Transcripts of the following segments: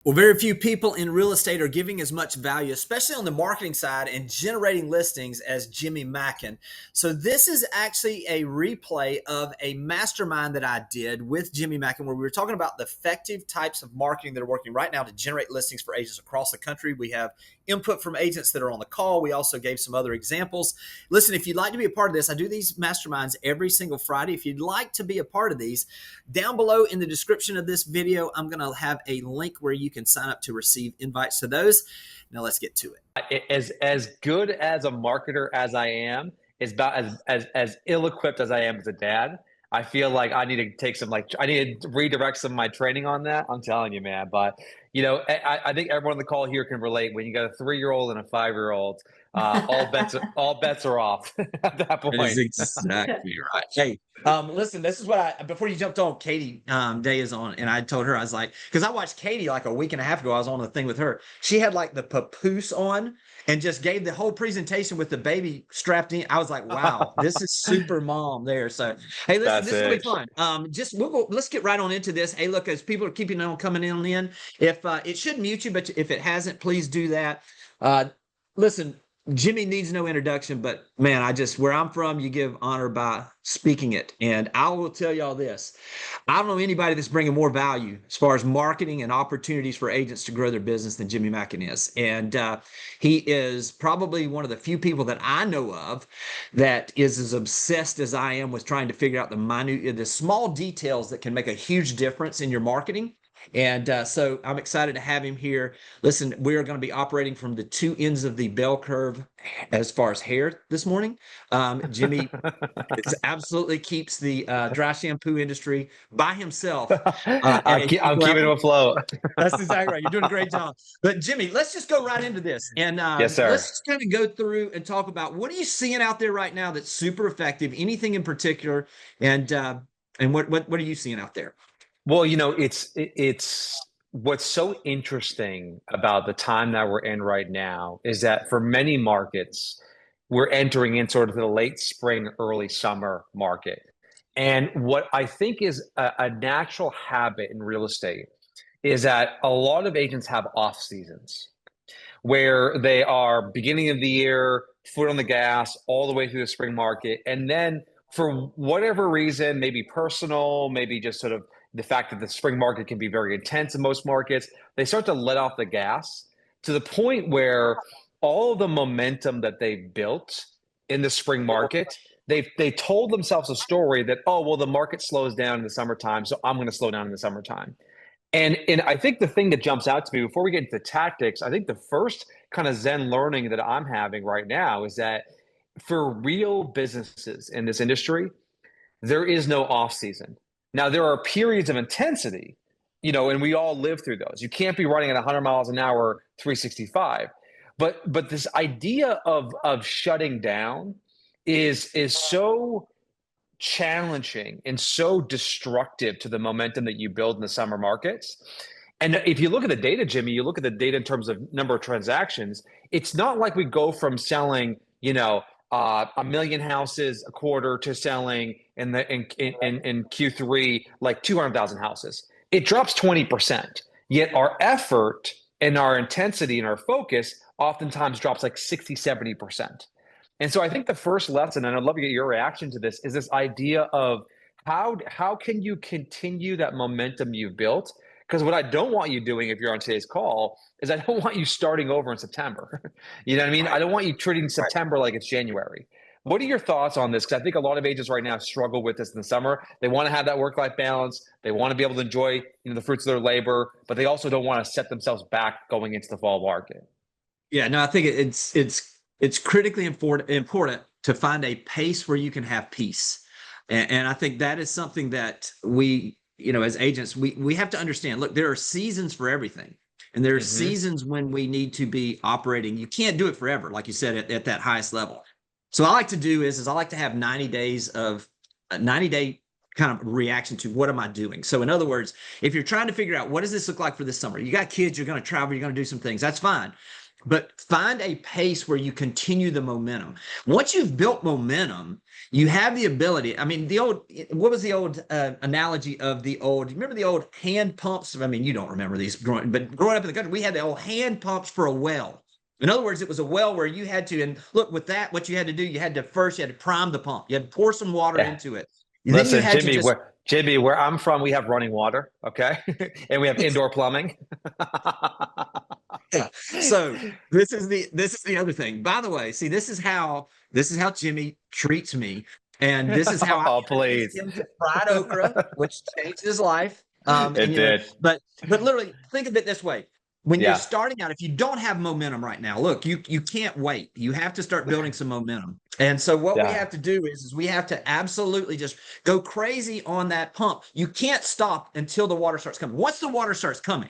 Well, very few people in real estate are giving as much value, especially on the marketing side and generating listings, as Jimmy Mackin. So, this is actually a replay of a mastermind that I did with Jimmy Mackin, where we were talking about the effective types of marketing that are working right now to generate listings for agents across the country. We have input from agents that are on the call. We also gave some other examples. Listen, if you'd like to be a part of this, I do these masterminds every single Friday. If you'd like to be a part of these, down below in the description of this video, I'm going to have a link where you can sign up to receive invites to those. Now let's get to it. As good as a marketer as I am, is about as ill-equipped as I am as a dad. I feel like I need to take some I need to redirect some of my training on that. I'm telling you, man. But I think everyone on the call here can relate. When you got a 3-year-old and a 5-year-old, all bets are off at that That is point. exactly right. Hey, listen, this is what before you jumped on, Katie Day is on, and I told her, I was like, because I watched Katie like a week and a half ago. I was on the thing with her. She had like the papoose on and just gave the whole presentation with the baby strapped in. I was like, wow, this is super mom there. So, hey, listen, That's this is gonna be it. fun. Let's get right on into this. Hey, look, as people are keeping on coming in, if it should mute you, but if it hasn't, please do that. Listen, Jimmy needs no introduction, but man, where I'm from, you give honor by speaking it. And I will tell y'all this. I don't know anybody that's bringing more value as far as marketing and opportunities for agents to grow their business than Jimmy Mackin is. And he is probably one of the few people that I know of that is as obsessed as I am with trying to figure out the small details that can make a huge difference in your marketing. And so I'm excited to have him here. Listen, we are going to be operating from the two ends of the bell curve as far as hair this morning. Jimmy absolutely keeps the dry shampoo industry by himself at a huge I'm keeping level. him afloat. That's exactly right. You're doing a great job. But Jimmy, let's just go right into this. And Yes, sir. let's just kind of go through and talk about what are you seeing out there right now that's super effective, anything in particular, and what are you seeing out there? Well, it's what's so interesting about the time that we're in right now is that for many markets, we're entering in sort of the late spring, early summer market. And what I think is a natural habit in real estate is that a lot of agents have off seasons where they are beginning of the year, foot on the gas, all the way through the spring market. And then for whatever reason, maybe personal, maybe just sort of the fact that the spring market can be very intense in most markets, they start to let off the gas to the point where all the momentum that they've built in the spring market, they told themselves a story that, oh, well, the market slows down in the summertime, so I'm going to slow down in the summertime. And I think the thing that jumps out to me before we get into tactics, I think the first kind of Zen learning that I'm having right now is that for real businesses in this industry, there is no off season. Now there are periods of intensity, and we all live through those. You can't be running at 100 miles an hour, 365. But this idea of shutting down is so challenging and so destructive to the momentum that you build in the summer markets. And if you look at the data, Jimmy, you look at the data in terms of number of transactions, it's not like we go from selling, a million houses a quarter to selling in Q3 like 200,000 houses. It drops 20%. Yet our effort and our intensity and our focus oftentimes drops like 60, 70%. And so I think the first lesson, and I'd love to get your reaction to this, is this idea of how can you continue that momentum you've built? Because what I don't want you doing if you're on today's call is I don't want you starting over in September. You know what I mean? I don't want you treating September like it's January. What are your thoughts on this? Because I think a lot of agents right now struggle with this in the summer. They want to have that work-life balance. They want to be able to enjoy, the fruits of their labor, but they also don't want to set themselves back going into the fall market. Yeah, no, I think it's critically important to find a pace where you can have peace. And I think that is something that we, as agents, we have to understand. Look, there are seasons for everything. And there are seasons when we need to be operating. You can't do it forever, like you said, at that highest level. So I like to do is I like to have 90 days of a 90-day kind of reaction to what am I doing. So in other words, if you're trying to figure out what does this look like for this summer, you got kids, you're going to travel, you're going to do some things, that's fine. but find a pace where you continue the momentum. Once you've built momentum, you have the ability. I mean, what was the old analogy of the old, you remember the old hand pumps? I mean, you don't remember these, but growing up in the country, we had the old hand pumps for a well. In other words, it was a well where you had to, and look, with that, what you had to do, you had to prime the pump. You had to pour some water Yeah. into it. Then you Listen, had to just, Jimmy, where I'm from, we have running water, okay? And we have indoor plumbing. yeah. So this is the other thing. By the way, see, this is how Jimmy treats me, and this is how I Oh, introduced please. him to fried okra, which changed his life. And It you know, did. but literally think of it this way. When you're Yeah. starting out, if you don't have momentum right now, look, you can't wait. You have to start building some momentum. And so what we Yeah. have to do is we have to absolutely just go crazy on that pump. You can't stop until the water starts coming. Once the water starts coming,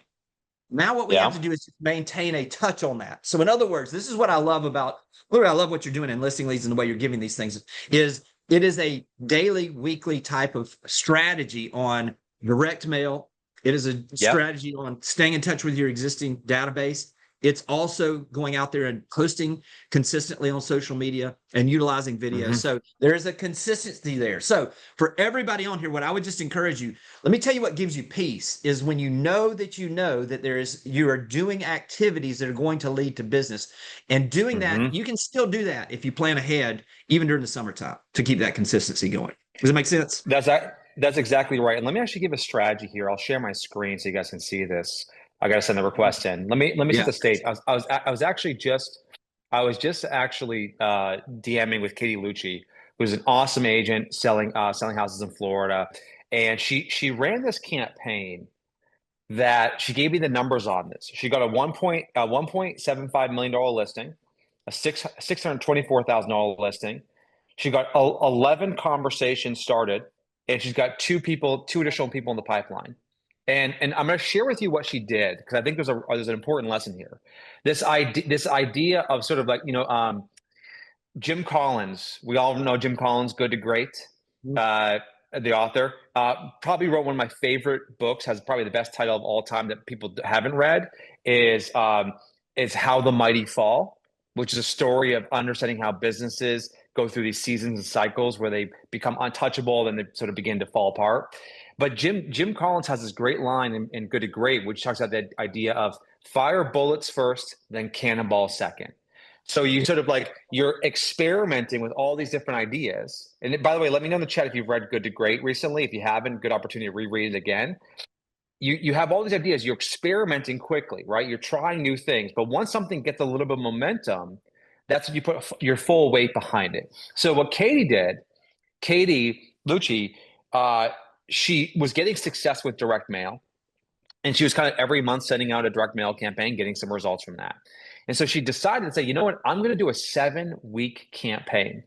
now what we have Yeah. to do is maintain a touch on that. So in other words, this is what I love about, literally, I love what you're doing in listing leads and the way you're giving these things is it is a daily, weekly type of strategy on direct mail. It is a Yep. strategy on staying in touch with your existing database. It's also going out there and posting consistently on social media and utilizing videos. Mm-hmm. So there is a consistency there. So for everybody on here, what I would just encourage you, let me tell you what gives you peace is when you know that you are doing activities that are going to lead to business. And doing that, Mm-hmm. you can still do that if you plan ahead, even during the summertime, to keep that consistency going. Does that make sense? That's exactly right. And let me actually give a strategy here. I'll share my screen so you guys can see this. I got to send the request in. Let me set Yeah. the stage. I was just actually DMing with Katie Lucci, who's an awesome agent selling houses in Florida, and she ran this campaign that she gave me the numbers on this. She got a $1.75 million listing, a $624,000 listing. She got 11 conversations started, and she's got two additional people in the pipeline. And I'm going to share with you what she did because I think there's an important lesson here. This idea of sort of like Jim Collins. We all know Jim Collins, Good to Great, the author. Probably wrote one of my favorite books. Has probably the best title of all time that people haven't read. Is How the Mighty Fall, which is a story of understanding how businesses go through these seasons and cycles where they become untouchable, then they sort of begin to fall apart. But Jim Collins has this great line in Good to Great, which talks about the idea of fire bullets first, then cannonball second. So you sort of like you're experimenting with all these different ideas. And by the way, let me know in the chat if you've read Good to Great recently. If you haven't, good opportunity to reread it again. You have all these ideas. You're experimenting quickly, right? You're trying new things. But once something gets a little bit of momentum, that's when you put your full weight behind it. So what Katie did, Katie Lucci, she was getting success with direct mail. And she was kind of every month sending out a direct mail campaign, getting some results from that. And so she decided to say, you know what? I'm going to do a 7-week campaign.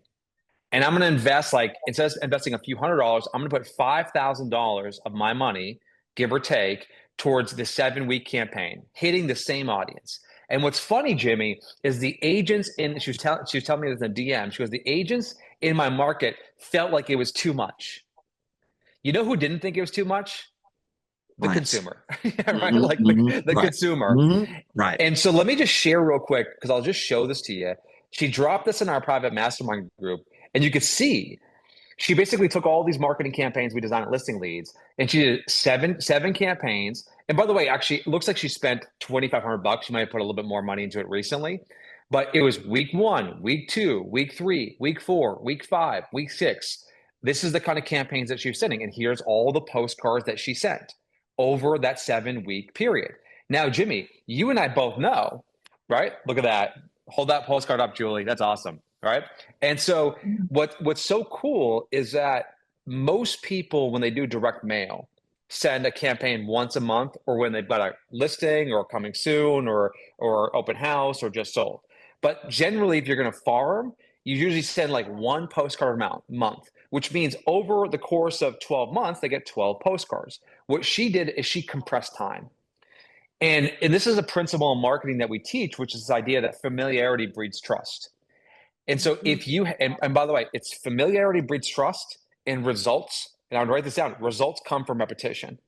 And I'm going to invest, like, instead of investing a few $100s, I'm going to put $5,000 of my money, give or take, towards the 7-week campaign, hitting the same audience. And what's funny, Jimmy, is the agents she was telling me this in the DM. She goes, the agents in my market felt like it was too much. You know who didn't think it was too much? The consumer, right? Like the Right. consumer. Right. And so let me just share real quick, because I'll just show this to you. She dropped this in our private mastermind group, and you could see she basically took all these marketing campaigns we designed at Listing Leads, and she did seven campaigns. And by the way, actually, it looks like she spent $2,500. She might have put a little bit more money into it recently, but it was week 1, week 2, week 3, week 4, week 5, week 6. This is the kind of campaigns that she was sending, and here's all the postcards that she sent over that 7-week period. Now, Jimmy, you and I both know, right? Look at that. Hold that postcard up, Julie. That's awesome, right? And so what's so cool is that most people, when they do direct mail, send a campaign once a month, or when they've got a listing or coming soon or open house or just sold. But generally, if you're going to farm, you usually send like one postcard month, which means over the course of 12 months, they get 12 postcards. What she did is she compressed time. And this is a principle in marketing that we teach, which is this idea that familiarity breeds trust. And so if you, and by the way, it's familiarity breeds trust, and results, and I would write this down, results come from repetition.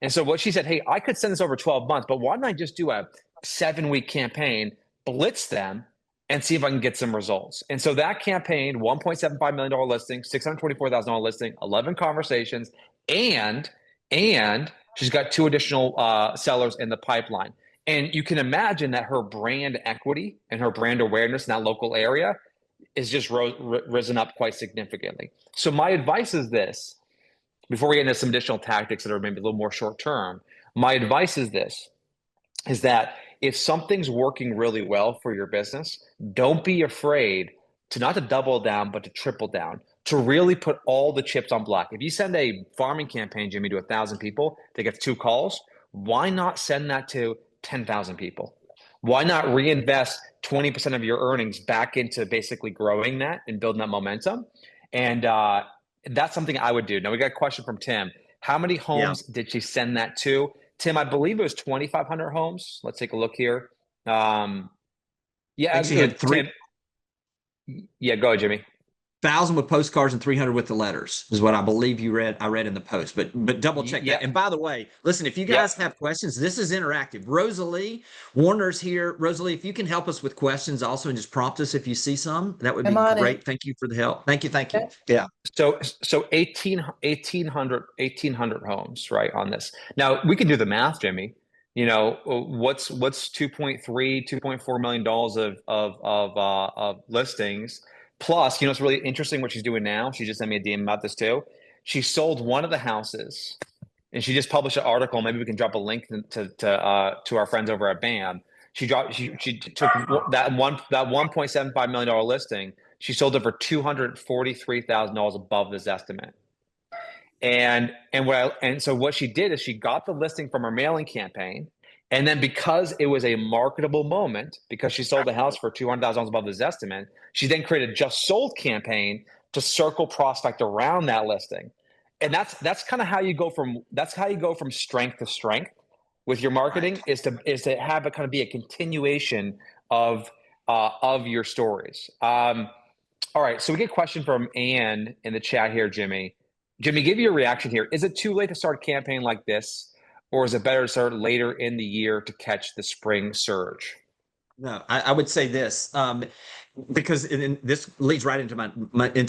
And so what she said, hey, I could send this over 12 months, but why don't I just do a 7-week campaign, blitz them, and see if I can get some results. And so that campaign, $1.75 million listing, $624,000 listing, 11 conversations, and she's got 2 additional sellers in the pipeline. And you can imagine that her brand equity and her brand awareness in that local area is just risen up quite significantly. So my advice is this, before we get into some additional tactics that are maybe a little more short term, my advice is this, is that if something's working really well for your business, don't be afraid to not to double down, but to triple down, to really put all the chips on black. If you send a farming campaign, Jimmy, to 1,000 people that gets 2 calls, why not send that to 10,000 people? Why not reinvest 20% of your earnings back into basically growing that and building that momentum? And that's something I would do. Now we got a question from Tim. How many homes did she send that to? Tim, I believe it was 2,500 homes. Let's take a look here. I think she had 3. Tim, yeah, go ahead, Jimmy. 1,000 with postcards and 300 with the letters is what I believe you read. I read in the post, but double check that. And by the way, listen, if you guys have questions, this is interactive. Rosalie Warner's here. Rosalie, if you can help us with questions also and just prompt us if you see some, that would be great. Thank you for the help. Thank you. Yeah. So 1,800 homes, right, on this. Now we can do the math, Jimmy. You know, what's $2.4 million of listings. Plus, you know, it's really interesting what she's doing now. She just sent me a DM about this too. She sold one of the houses, and she just published an article. Maybe we can drop a link to our friends over at BAM. She took that $1.75 million listing. She sold it for $243,000 above this estimate. And so what she did is she got the listing from her mailing campaign. And then because it was a marketable moment, because she sold the house for $200,000 above this estimate, she then created a just sold campaign to circle prospect around that listing. And that's kind of how you go from strength to strength with your marketing, is to have it kind of be a continuation of your stories. All right, so we get a question from Ann in the chat here, Jimmy. Jimmy, give you a reaction here. Is it too late to start a campaign like this? Or is it better to start later in the year to catch the spring surge? No, I would say this, because this leads right into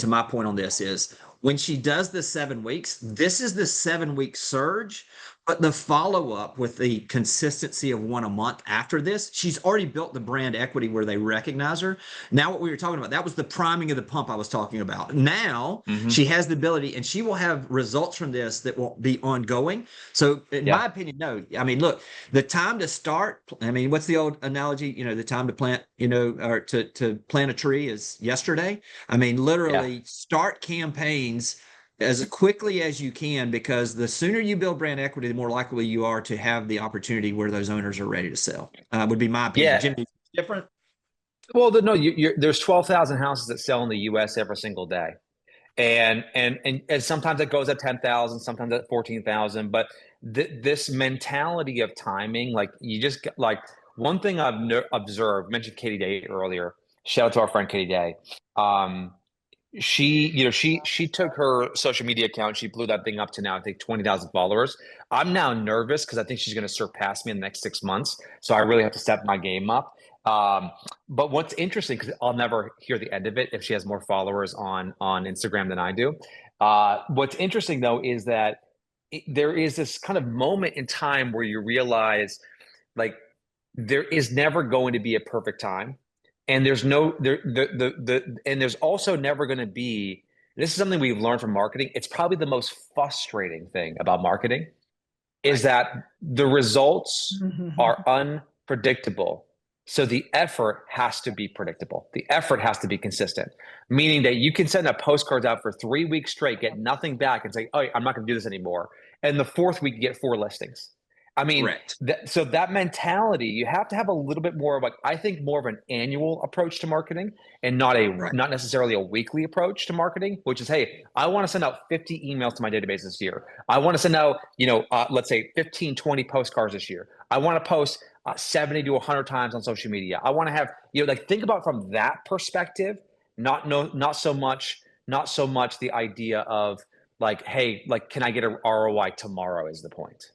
my point on this is when she does the 7 weeks, this is the 7-week surge, but the follow-up with the consistency of 1 a month after this, she's already built the brand equity where they recognize her. Now what we were talking about, that was the priming of the pump I was talking about. Now she has the ability, and she will have results from this that will be ongoing. So in my opinion, no. I mean, look, the time to start, I mean, what's the old analogy? You know, the time to plant, you know, or to plant a tree is yesterday. I mean, literally start campaigns as quickly as you can, because the sooner you build brand equity, the more likely you are to have the opportunity where those owners are ready to sell. Would be my opinion. Jimmy, different? Well, no, there's 12,000 houses that sell in the U.S. every single day. And sometimes it goes at 10,000, sometimes at 14,000. But this mentality of timing, like you just get, like, one thing I've observed, mentioned Katie Day earlier. Shout out to our friend Katie Day. She took her social media account. She blew that thing up to now, I think, 20,000 followers. I'm now nervous because I think she's going to surpass me in the next 6 months. So I really have to step my game up. But what's interesting, because I'll never hear the end of it if she has more followers on Instagram than I do. What's interesting though is that there is this kind of moment in time where you realize, like, there is never going to be a perfect time. And there's there's also never going to be, this is something we've learned from marketing. It's probably the most frustrating thing about marketing is that the results are unpredictable. So the effort has to be predictable. The effort has to be consistent, meaning that you can send a postcards out for 3 weeks straight, get nothing back, and say, "Oh, I'm not going to do this anymore." And the 4th week, you get 4 listings. I mean, so that mentality, you have to have a little bit more of, like, I think, more of an annual approach to marketing, and not necessarily a weekly approach to marketing, which is, hey, I want to send out 50 emails to my database this year. I want to send out, let's say 15, 20 postcards this year. I want to post 70 to 100 times on social media. I want to have, like, think about from that perspective, not so much the idea of, like, hey, like, can I get an ROI tomorrow is the point.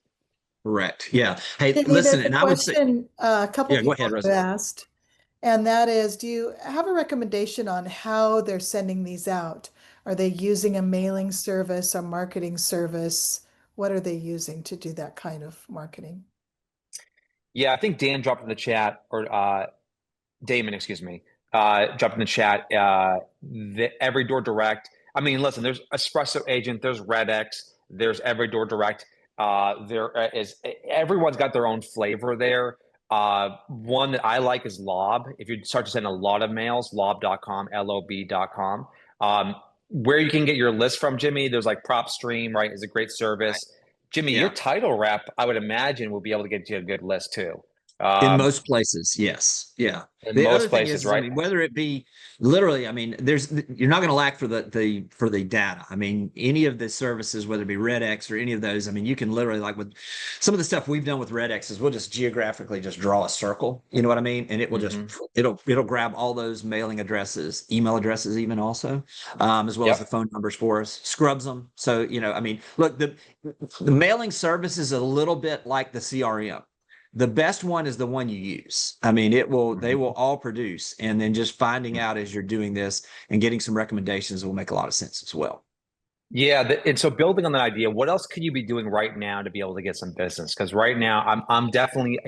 Correct. Yeah. Hey, Jimmy, listen, and I would say, a couple people have asked, And that is, do you have a recommendation on how they're sending these out? Are they using a mailing service, a marketing service? What are they using to do that kind of marketing? Yeah, I think Dan dropped in the chat, or Damon, excuse me, dropped in the chat, the Every Door Direct. I mean, listen, there's Espresso Agent, there's RedX, there's Every Door Direct. There is, everyone's got their own flavor there. One that I like is Lob. If you start to send a lot of mails, lob.com, lob.com. Where you can get your list from, Jimmy, there's like PropStream, right, is a great Right. service. Jimmy, your Yeah. title rep, I would imagine, will be able to get you a good list too. In Um, most places, yes. Yeah. in The other most thing places, is, I right? mean, whether it be literally, I mean, you're not going to lack for the data. I mean, any of the services, whether it be RedX or any of those, I mean, you can literally, like with some of the stuff we've done with RedX is we'll just geographically just draw a circle, you know what I mean? And it will just Hmm. it'll grab all those mailing addresses, email addresses even also, as well as the Yep. phone numbers for us, scrubs them. So, you know, I mean, look, the mailing service is a little bit like the CRM. The best one is the one you use. I mean, they will Mhm. all produce. And then just finding out as you're doing this and getting some recommendations will make a lot of sense as well. Yeah, and so building on that idea, what else could you be doing right now to be able to get some business? Because right now, I'm definitely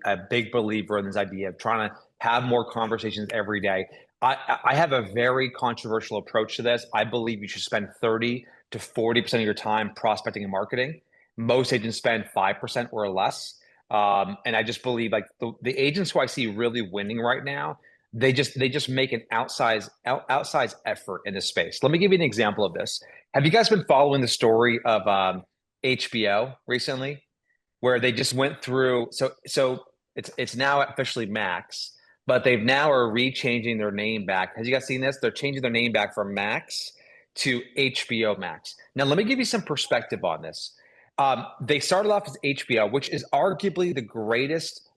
a big believer in this idea of trying to have more conversations every day. I have a very controversial approach to this. I believe you should spend 30 to 40% of your time prospecting and marketing. Most agents spend 5% or less. And I just believe like the agents who I see really winning right now, they just make an outsized effort in this space. Let me give you an example of this. Have you guys been following the story of HBO recently, where they just went through? So it's now officially Max, but they've now are rechanging their name back. Have you guys seen this? They're changing their name back from Max to HBO Max. Now, let me give you some perspective on this. They started off as HBO, which is arguably the greatest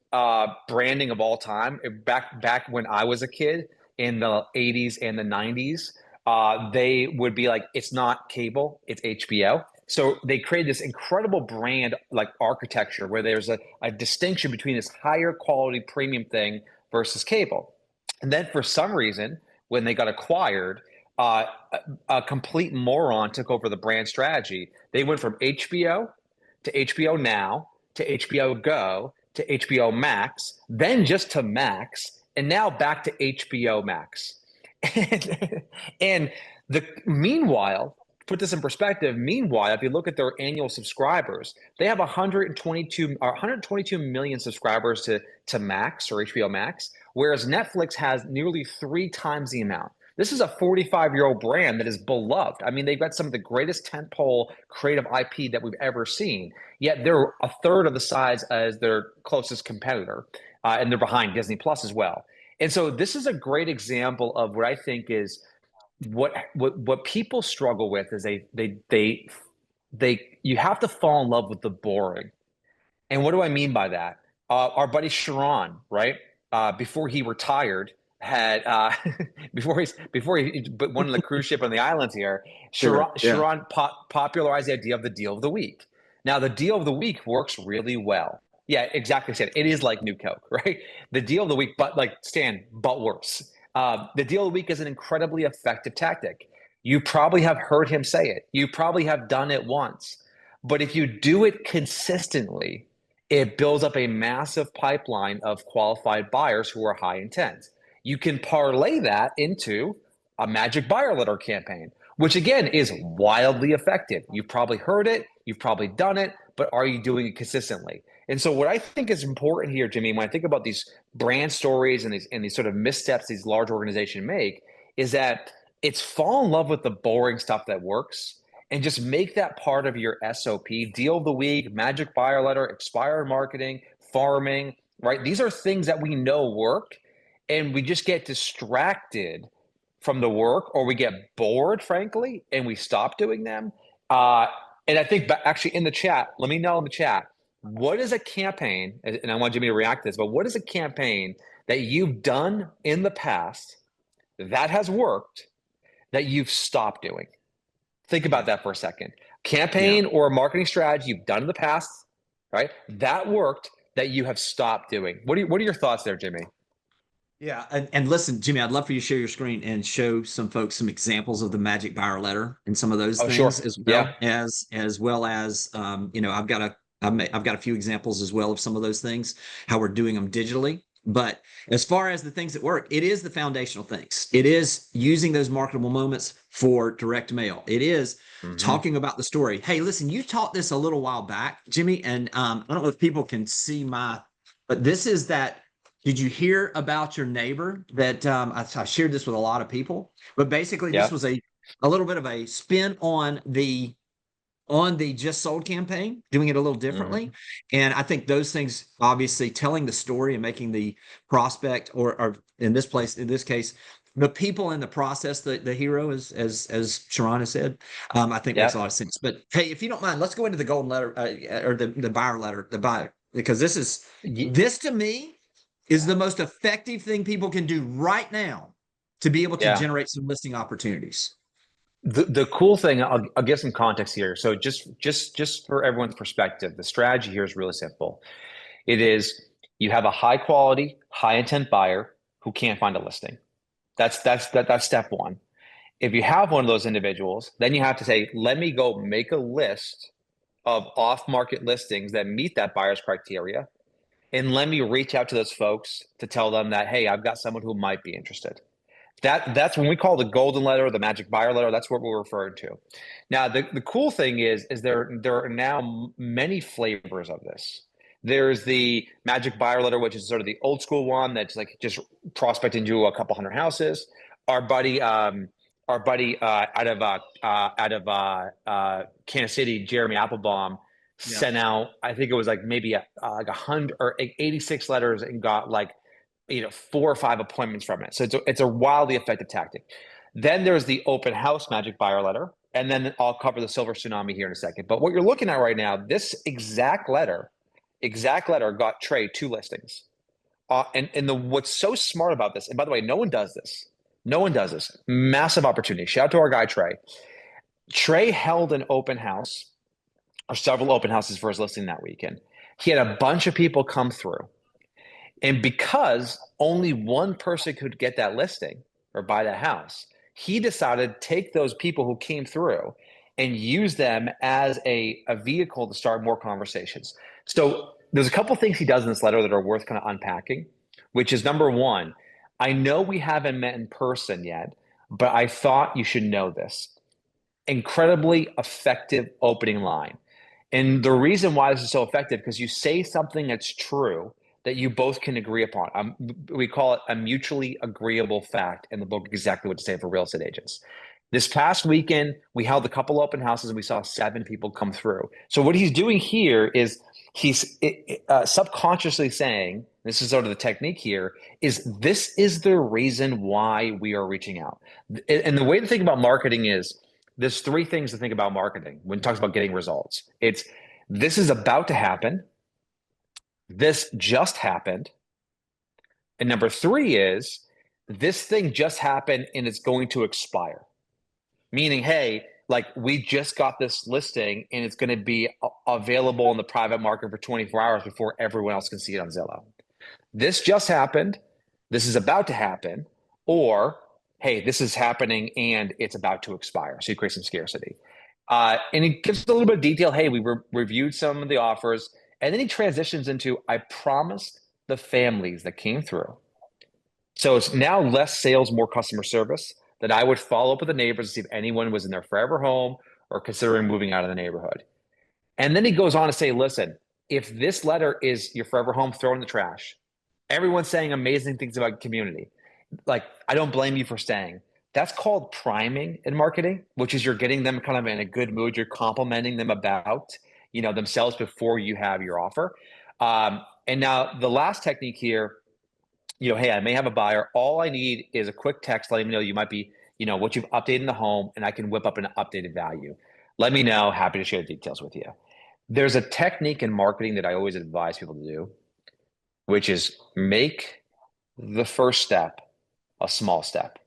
branding of all time. Back when I was a kid in the 80s and the 90s, they would be like, it's not cable, it's HBO. So they created this incredible brand like architecture where there's a distinction between this higher quality premium thing versus cable. And then for some reason, when they got acquired, uh, a complete moron took over the brand strategy. They went from HBO to HBO Now to HBO Go to HBO Max, then just to Max, and now back to HBO Max. And, and meanwhile, put this in perspective, meanwhile, if you look at their annual subscribers, they have 122 million subscribers to Max or HBO Max, whereas Netflix has nearly 3 times the amount. This is a 45-year-old brand that is beloved. I mean, they've got some of the greatest tentpole creative IP that we've ever seen, yet they're a third of the size as their closest competitor, and they're behind Disney Plus as well. And so this is a great example of what I think is what people struggle with is they you have to fall in love with the boring. And what do I mean by that? Our buddy Sharon, right? Before he retired, had before he but one of the cruise ship on the islands here, Sure. Yeah. Sharon popularized the idea of the deal of the week. Now, the deal of the week works really well. Yeah, exactly. Said it is like New Coke, right? The deal of the week, but like Stan, but worse. The deal of the week is an incredibly effective tactic. You probably have heard him say it. You probably have done it once. But if you do it consistently, it builds up a massive pipeline of qualified buyers who are high intent. You can parlay that into a magic buyer letter campaign, which again is wildly effective. You've probably heard it, you've probably done it, but are you doing it consistently? And so what I think is important here, Jimmy, when I think about these brand stories and these sort of missteps these large organizations make, is that it's fall in love with the boring stuff that works and just make that part of your SOP, deal of the week, magic buyer letter, expired marketing, farming, right? These are things that we know work, and we just get distracted from the work, or we get bored, frankly, and we stop doing them. And I think actually in the chat, let me know in the chat, what is a campaign, and I want Jimmy to react to this, but what is a campaign that you've done in the past that has worked that you've stopped doing? Think about Yeah. that for a second. Yeah. Campaign or a marketing strategy you've done in the past, right? That worked that you have stopped doing. What are your thoughts there, Jimmy? Yeah, and listen, Jimmy, I'd love for you to share your screen and show some folks some examples of the magic buyer letter and some of those Oh, things, sure. as Yeah. well as I've got a few examples as well of some of those things, how we're doing them digitally. But as far as the things that work, it is the foundational things. It is using those marketable moments for direct mail. It is Hmm. talking about the story. Hey, listen, you taught this a little while back, Jimmy, and I don't know if people can see but this is that. Did you hear about your neighbor that I shared this with a lot of people? But basically, this Yeah. was a little bit of a spin on the just sold campaign, doing it a little differently. Hmm. And I think those things, obviously, telling the story and making the prospect, or in this case, the people in the process, the hero, as Sharon has said, I think makes a lot Yeah. of sense. But hey, if you don't mind, let's go into the golden letter or the buyer letter, the buyer, because this to me is the most effective thing people can do right now to be able to Yeah. generate some listing opportunities. The cool thing, I'll give some context here. So just for everyone's perspective, the strategy here is really simple. It is you have a high quality, high intent buyer who can't find a listing. That's step one. If you have one of those individuals, then you have to say, let me go make a list of off-market listings that meet that buyer's criteria, and let me reach out to those folks to tell them that, hey, I've got someone who might be interested. That's when we call the golden letter, the magic buyer letter. That's what we're referring to. Now, the cool thing is there are now many flavors of this. There's the magic buyer letter, which is sort of the old school one that's like just prospecting to a couple hundred houses. Our buddy, out of Kansas City, Jeremy Applebaum, Yeah. sent out, I think it was like maybe like 100 or 86 letters and got like 4 or 5 appointments from it. So it's a wildly effective tactic. Then there's the open house magic buyer letter. And then I'll cover the silver tsunami here in a second. But what you're looking at right now, this exact letter got Trey 2 listings. And what's so smart about this, and by the way, no one does this. No one does this. Massive opportunity. Shout out to our guy, Trey. Trey held an open house or several open houses for his listing that weekend. He had a bunch of people come through. And because only one person could get that listing or buy that house, he decided to take those people who came through and use them as a vehicle to start more conversations. So there's a couple things he does in this letter that are worth kind of unpacking, which is number one, I know we haven't met in person yet, but I thought you should know this. Incredibly effective opening line. And the reason why this is so effective, because you say something that's true that you both can agree upon. We call it a mutually agreeable fact in the book, exactly what to say for real estate agents. This past weekend, we held a couple open houses and we saw 7 people come through. So what he's doing here is he's subconsciously saying, this is sort of the technique here, is this is the reason why we are reaching out. And the way to think about marketing is there's 3 things to think about marketing when it talks about getting results. It's this is about to happen. This just happened. And number 3 is this thing just happened and it's going to expire. Meaning, hey, like we just got this listing and it's going to be available in the private market for 24 hours before everyone else can see it on Zillow. This just happened. This is about to happen. Or, hey, this is happening and it's about to expire. So you create some scarcity. And he gives a little bit of detail. Hey, we reviewed some of the offers. And then he transitions into, I promised the families that came through. So it's now less sales, more customer service, that I would follow up with the neighbors to see if anyone was in their forever home or considering moving out of the neighborhood. And then he goes on to say, listen, if this letter is your forever home, throw it in the trash. Everyone's saying amazing things about community. Like, I don't blame you for staying. That's called priming in marketing, which is you're getting them kind of in a good mood. You're complimenting them about, themselves before you have your offer. And now the last technique here, hey, I may have a buyer. All I need is a quick text letting me know you might be, what you've updated in the home, and I can whip up an updated value. Let me know. Happy to share the details with you. There's a technique in marketing that I always advise people to do, which is make the first step a small step.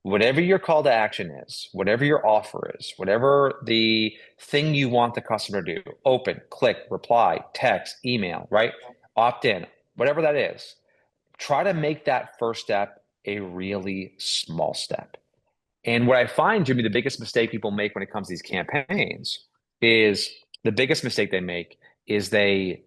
Whatever your call to action is, whatever your offer is, whatever the thing you want the customer to do, open, click, reply, text, email, right? Opt in, whatever that is. try to make that first step a really small step. And what I find, Jimmy, the biggest mistake people make when it comes to these campaigns is the biggest mistake they make is they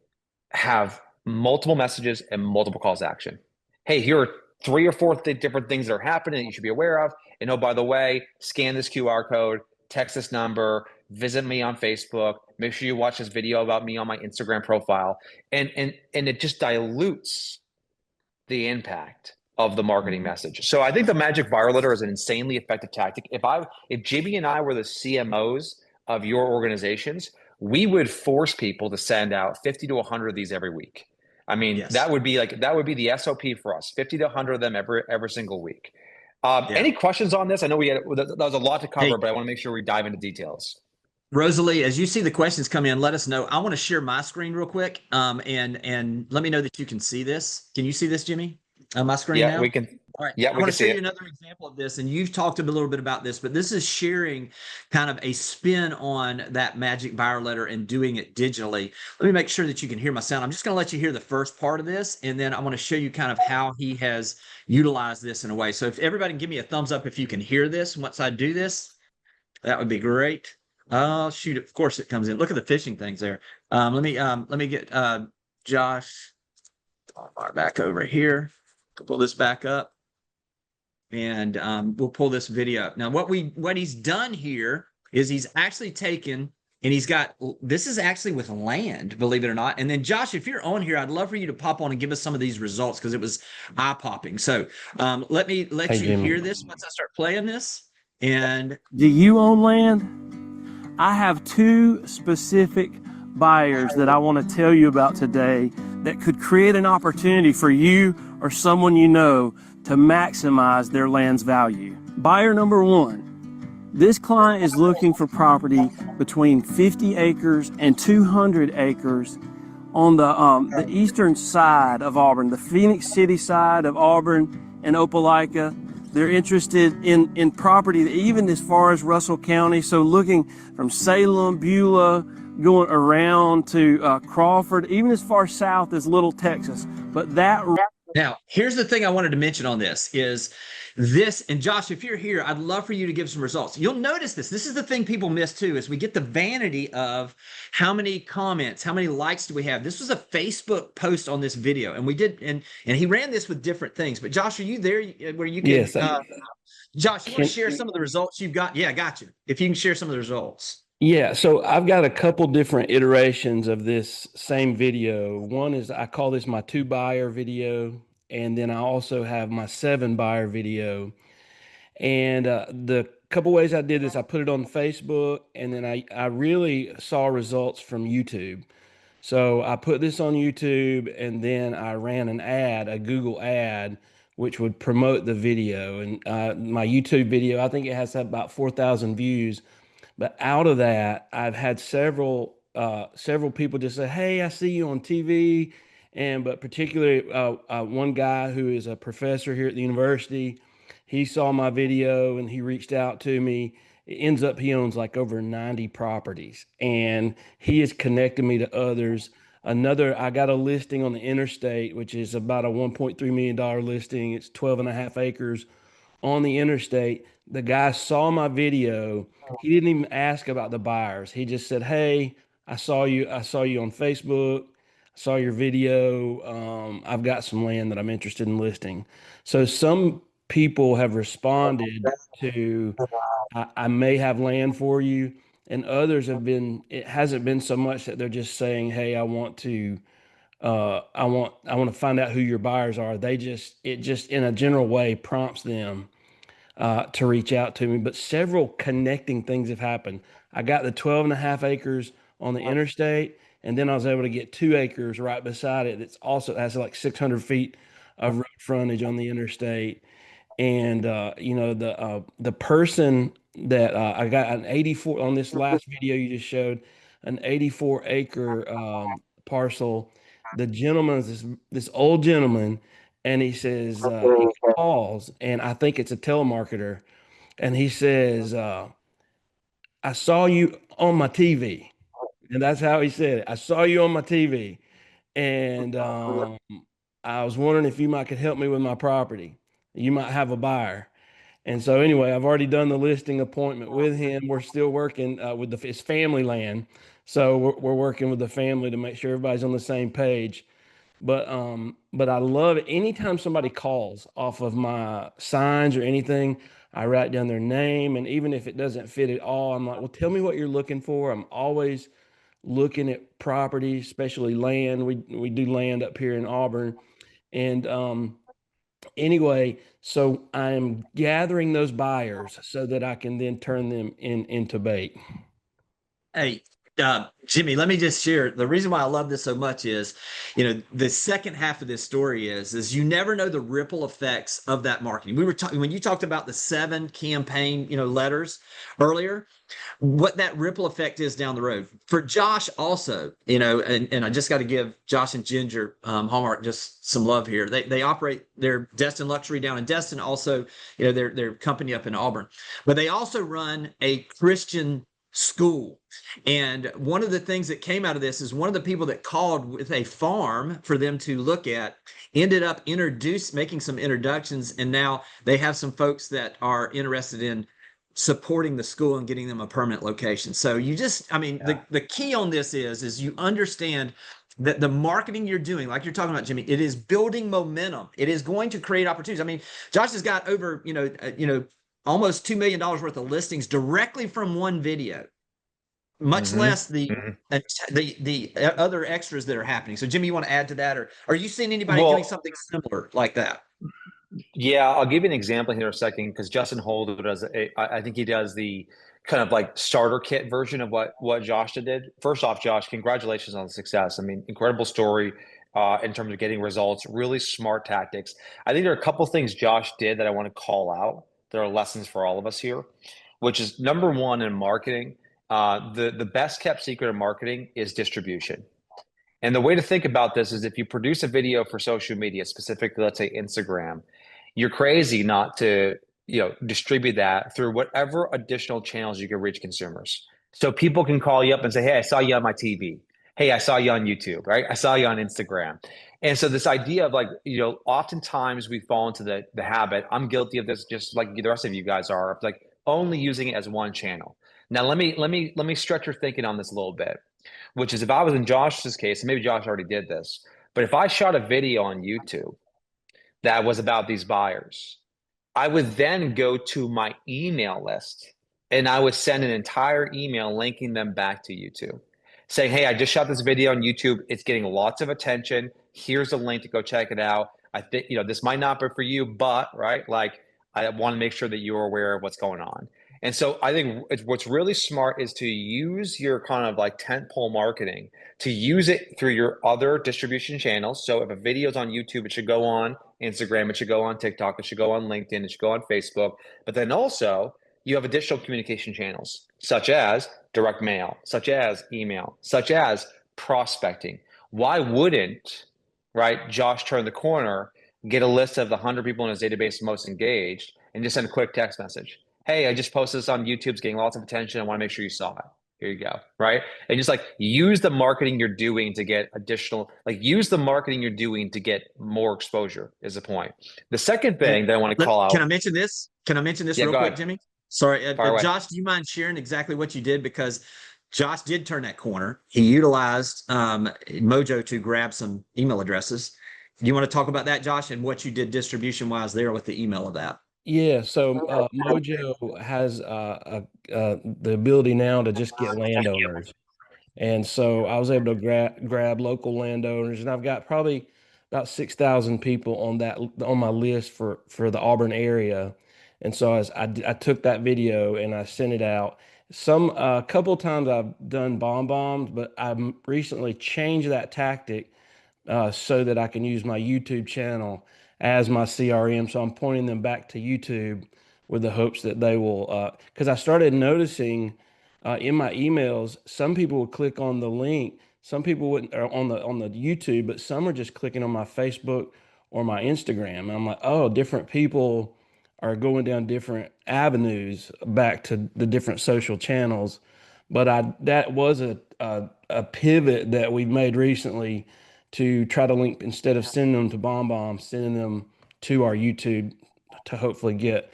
have multiple messages and multiple calls to action. Hey, here are 3 or 4 different things that are happening that you should be aware of. And oh, by the way, scan this QR code, text this number, visit me on Facebook, make sure you watch this video about me on my Instagram profile. And it just dilutes the impact of the marketing message. So I think the magic buyer letter is an insanely effective tactic. If Jimmy and I were the CMOs of your organizations, we would force people to send out 50 to 100 of these every week. I mean, Yes. that would be the SOP for us, 50 to 100 of them every single week. Any questions on this? I know that was a lot to cover, Hey, but I want to make sure we dive into details. Rosalie, as you see the questions come in, let us know. I want to share my screen real quick, and let me know that you can see this. Can you see this, Jimmy? On my screen Yeah, now? we can. All right. Yeah, I we want can to show see you it. another example of this, and you've talked a little bit about this, but this is sharing kind of a spin on that magic buyer letter and doing it digitally. Let me make sure that you can hear my sound. I'm just going to let you hear the first part of this, and then I want to show you kind of how he has utilized this in a way. So if everybody can give me a thumbs up if you can hear this once I do this, that would be great. Oh, shoot. Of course it comes in. Look at the fishing things there. Let me get Josh back over here. Pull this back up, and we'll pull this video up. Now, what he's done here is he's actually taken, and he's got, this is actually with land, believe it or not. And then Josh, if you're on here, I'd love for you to pop on and give us some of these results because it was eye-popping. So let me let Hey, you Jimmy. hear this once I start playing this. And Do you own land? I have 2 specific buyers that I want to tell you about today that could create an opportunity for you or someone you know to maximize their land's value. Buyer number 1. This client is looking for property between 50 acres and 200 acres on the eastern side of Auburn, the Phoenix City side of Auburn and Opelika. They're interested in property even as far as Russell County, so looking from Salem, Beulah, going around to Crawford, even as far south as Little Texas. But that now, here's the thing I wanted to mention on this is this, and Josh, if you're here, I'd love for you to give some results. You'll notice this. This is the thing people miss too, is we get the vanity of how many comments, how many likes do we have. This was a Facebook post on this video, and we did, and he ran this with different things. But Josh, are you there where you can? Yes. Josh, you want to share some of the results you've got? Yeah, got you. If you can share some of the results. Yeah, so I've got a couple different iterations of this same video. One is I call this my 2 buyer video, and then I also have my 7 buyer video. And the couple ways I did this, I put it on Facebook, and then I really saw results from YouTube. So I put this on YouTube, and then I ran an ad, a Google ad, which would promote the video. And my YouTube video, I think it has about 4,000 views. But out of that, I've had several people just say, "Hey, I see you on TV," but particularly one guy who is a professor here at the university, he saw my video and he reached out to me. It ends up he owns like over 90 properties, and he has connected me to others. I got a listing on the interstate, which is about a $1.3 million listing. It's 12 and a half acres on the interstate. The guy saw my video. He didn't even ask about the buyers. He just said, "Hey, I saw you on Facebook. I saw your video. I've got some land that I'm interested in listing." So some people have responded to, I may have land for you. And others it hasn't been so much that they're just saying, "Hey, I want to find out who your buyers are." It just in a general way prompts them to reach out to me. But several connecting things have happened. I got the 12 and a half acres on the interstate, and then I was able to get 2 acres right beside it. It's also has like 600 feet of road frontage on the interstate. And the person that I got an 84 on this last video you just showed, an 84 acre parcel. The gentleman is this old gentleman, and he says he calls, and I think it's a telemarketer, and he says, "I saw you on my TV," and that's how he said it. "I saw you on my TV," and I was wondering if you might could help me with my property. You might have a buyer. And so anyway, I've already done the listing appointment with him. We're still working with it's family land. So we're working with the family to make sure everybody's on the same page. But I love it. Anytime somebody calls off of my signs or anything, I write down their name. And even if it doesn't fit at all, I'm like, well, tell me what you're looking for. I'm always looking at property, especially land. We do land up here in Auburn. And anyway, so I'm gathering those buyers so that I can then turn them into bait. Hey, Jimmy, let me just share. The reason why I love this so much is, the second half of this story is you never know the ripple effects of that marketing. We were talking when you talked about the 7 campaign, letters earlier, what that ripple effect is down the road for Josh also, and I just got to give Josh and Ginger, Hallmark, just some love here. They operate their Destin Luxury down in Destin, also, their company up in Auburn, but they also run a Christian school. And one of the things that came out of this is one of the people that called with a farm for them to look at ended up making some introductions, and now they have some folks that are interested in supporting the school and getting them a permanent location. So the key on this is you understand that the marketing you're doing, like you're talking about, Jimmy, it is building momentum. It is going to create opportunities. I mean, Josh has got over, almost $2 million worth of listings directly from one video, much less the other extras that are happening. So, Jimmy, you want to add to that, or are you seeing anybody doing something similar like that? Yeah, I'll give you an example here in a second because Justin Holder does I think he does the kind of like starter kit version of what Josh did. First off, Josh, congratulations on the success. I mean, incredible story in terms of getting results, really smart tactics. I think there are a couple things Josh did that I want to call out. There are lessons for all of us here, which is number one in marketing. The best kept secret of marketing is distribution. And the way to think about this is if you produce a video for social media, specifically, let's say Instagram, you're crazy not to, distribute that through whatever additional channels you can reach consumers. So people can call you up and say, hey, I saw you on my TV. Hey, I saw you on YouTube, right? I saw you on Instagram. And so this idea of like, oftentimes we fall into the habit, I'm guilty of this just like the rest of you guys are, of like only using it as one channel. Now let me stretch your thinking on this a little bit, which is if I was in Josh's case, and maybe Josh already did this, but if I shot a video on YouTube that was about these buyers, I would then go to my email list and I would send an entire email linking them back to YouTube saying, hey, I just shot this video on YouTube. It's getting lots of attention. Here's a link to go check it out. I think, this might not be for you, but right, like I want to make sure that you're aware of what's going on. And so I think what's really smart is to use your kind of like tentpole marketing, to use it through your other distribution channels. So if a video is on YouTube, it should go on Instagram, it should go on TikTok, it should go on LinkedIn, it should go on Facebook. But then also you have additional communication channels, such as direct mail, such as email, such as prospecting. Why wouldn't, right, Josh turn the corner, get a list of the 100 people in his database most engaged, and just send a quick text message? Hey, I just posted this on YouTube. It's getting lots of attention. I want to make sure you saw it. Here you go. Right. And just like use the marketing you're doing to get use the marketing you're doing to get more exposure is the point. The second thing that I want to call out. Can I mention this? Yeah, real quick, Jimmy? Sorry, Josh, do you mind sharing exactly what you did? Because Josh did turn that corner. He utilized Mojo to grab some email addresses. Do you want to talk about that, Josh, and what you did distribution wise there with the email of that? Yeah, so Mojo has the ability now to just get landowners. And so I was able to grab local landowners, and I've got probably about 6,000 people on my list for the Auburn area. And so I took that video and I sent it out. A couple of times I've done bombs, but I've recently changed that tactic so that I can use my YouTube channel as my CRM. So I'm pointing them back to YouTube with the hopes that they will, because I started noticing in my emails, some people would click on the link, some people wouldn't, or on the YouTube, but some are just clicking on my Facebook or my Instagram. And I'm like, oh, different people are going down different avenues back to the different social channels. But that was a pivot that we've made recently to try to link, instead of sending them to BombBomb, sending them to our YouTube to hopefully get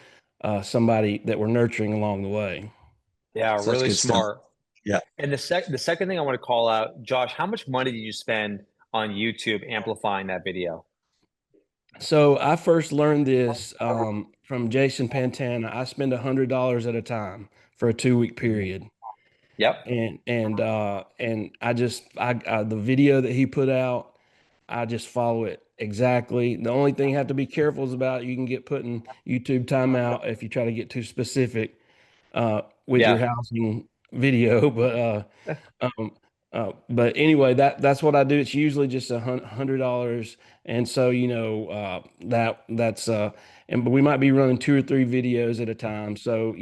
somebody that we're nurturing along the way. Yeah, Such really good stuff. smart. Yeah. And the second thing I want to call out, Josh, how much money did you spend on YouTube amplifying that video? So I first learned this from Jason Pantana. I spend $100 at a time for a 2-week period. Yep. And I the video that he put out, I just follow it exactly. The only thing you have to be careful is about, you can get put in YouTube timeout if you try to get too specific with your housing video. But anyway, that's what I do. It's usually just $100, and so but we might be running 2 or 3 videos at a time. So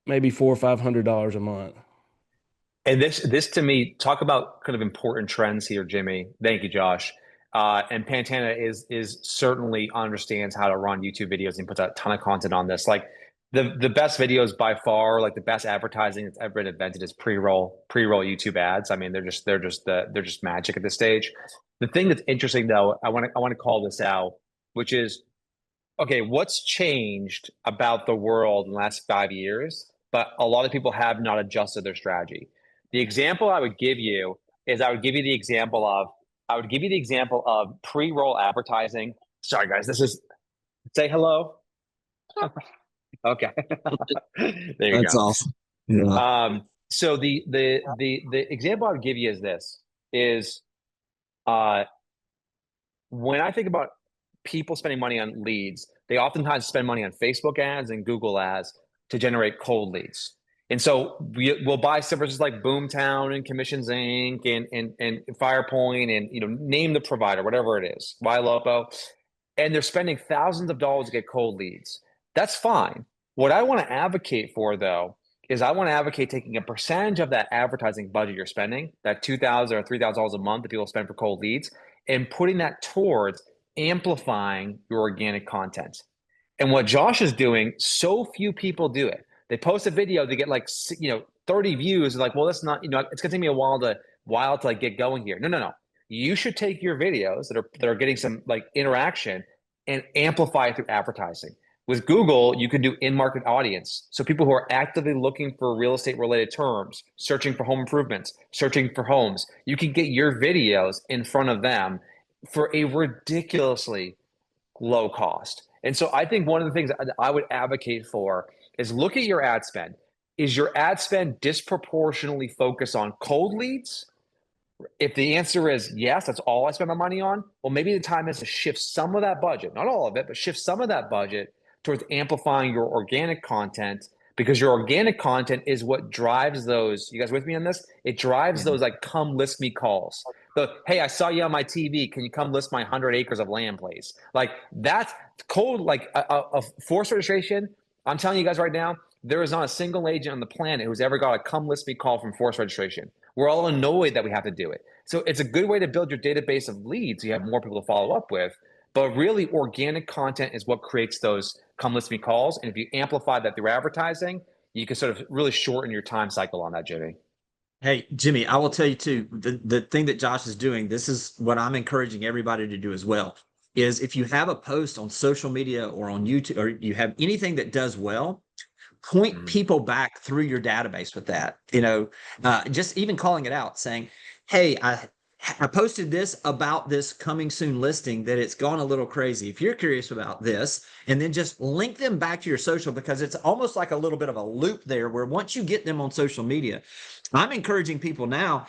maybe $400 or $500 a month. And this to me, talk about kind of important trends here, Jimmy. Thank you, Josh. And Pantana is certainly understands how to run YouTube videos and puts out a ton of content on this. Like the best videos by far, like the best advertising that's ever been invented is pre-roll YouTube ads. I mean, they're just magic at this stage. The thing that's interesting though, I want to call this out, which is, okay, what's changed about the world in the last 5 years? But a lot of people have not adjusted their strategy. The example I would give you is I would give you the example of pre-roll advertising. Sorry, guys, say hello. Okay. There you That's go. awesome. Yeah. So the example I would give you is this, when I think about people spending money on leads, they oftentimes spend money on Facebook ads and Google ads to generate cold leads. And so we'll buy services like Boomtown and Commissions Inc. and Firepoint and name the provider, whatever it is, YLopo, and they're spending thousands of dollars to get cold leads. That's fine. What I want to advocate for, though, is I want to advocate taking a percentage of that advertising budget you're spending, that $2,000 or $3,000 a month that people spend for cold leads, and putting that towards amplifying your organic content. And what Josh is doing, so few people do it. They post a video, they get 30 views. They're like, well, that's not, it's gonna take me a while to like get going here. No. You should take your videos that are getting some like interaction and amplify it through advertising. With Google, you can do in-market audience. So people who are actively looking for real estate related terms, searching for home improvements, searching for homes, you can get your videos in front of them for a ridiculously low cost. And so I think one of the things I would advocate for is look at your ad spend. Is your ad spend disproportionately focused on cold leads? If the answer is yes, that's all I spend my money on, well, maybe the time is to shift some of that budget, not all of it, but shift some of that budget towards amplifying your organic content, because your organic content is what drives those. You guys with me on this? It drives those like come list me calls. Hey, I saw you on my TV. Can you come list my 100 acres of land, please? Like that's cold, like a forced registration. I'm telling you guys right now, there is not a single agent on the planet who's ever got a come list me call from forced registration. We're all annoyed that we have to do it. So it's a good way to build your database of leads. So you have more people to follow up with. But really, organic content is what creates those come list me calls. And if you amplify that through advertising, you can sort of really shorten your time cycle on that, Jimmy. Hey, Jimmy, I will tell you too, the thing that Josh is doing, this is what I'm encouraging everybody to do as well, is if you have a post on social media or on YouTube, or you have anything that does well, point people back through your database with that, just even calling it out, saying, hey, I posted this about this coming soon listing that it's gone a little crazy. If you're curious about this, and then just link them back to your social, because it's almost like a little bit of a loop there where once you get them on social media, I'm encouraging people now,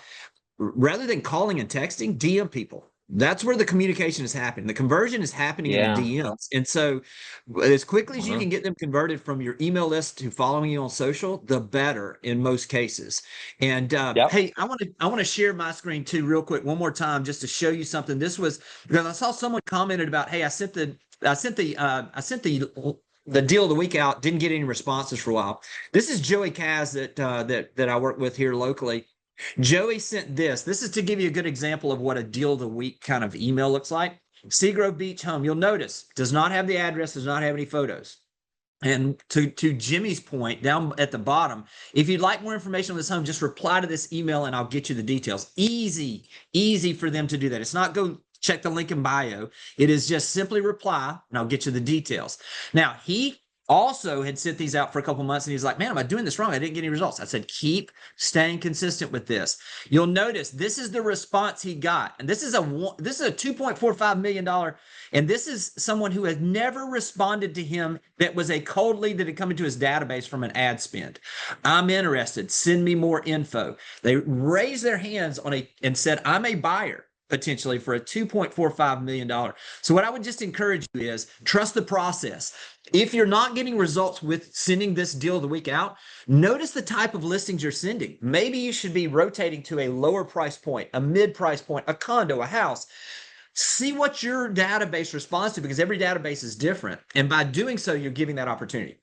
rather than calling and texting, DM people. That's where the communication is happening. The conversion is happening in the DMs. And so as quickly as you can get them converted from your email list to following you on social, the better in most cases. And hey, I want to share my screen too real quick one more time just to show you something. This was because I saw someone commented about, hey, I sent the deal of the week out, didn't get any responses for a while. This is Joey Kaz that I work with here locally. Joey sent this. This is to give you a good example of what a deal of the week kind of email looks like. Seagrove Beach home. You'll notice does not have the address, does not have any photos. And to Jimmy's point down at the bottom, if you'd like more information on this home, just reply to this email and I'll get you the details. Easy for them to do that. It's not go check the link in bio. It is just simply reply and I'll get you the details. Now, he also had sent these out for a couple months and he's like, man, am I doing this wrong? I didn't get any results. I said, keep staying consistent with this. You'll notice this is the response he got. And this is a $2.45 million. And this is someone who has never responded to him that was a cold lead that had come into his database from an ad spend. I'm interested. Send me more info. They raised their hands and said, I'm a buyer potentially for a $2.45 million. So what I would just encourage you is trust the process. If you're not getting results with sending this deal of the week out, notice the type of listings you're sending. Maybe you should be rotating to a lower price point, a mid price point, a condo, a house. See what your database responds to because every database is different. And by doing so, you're giving that opportunity.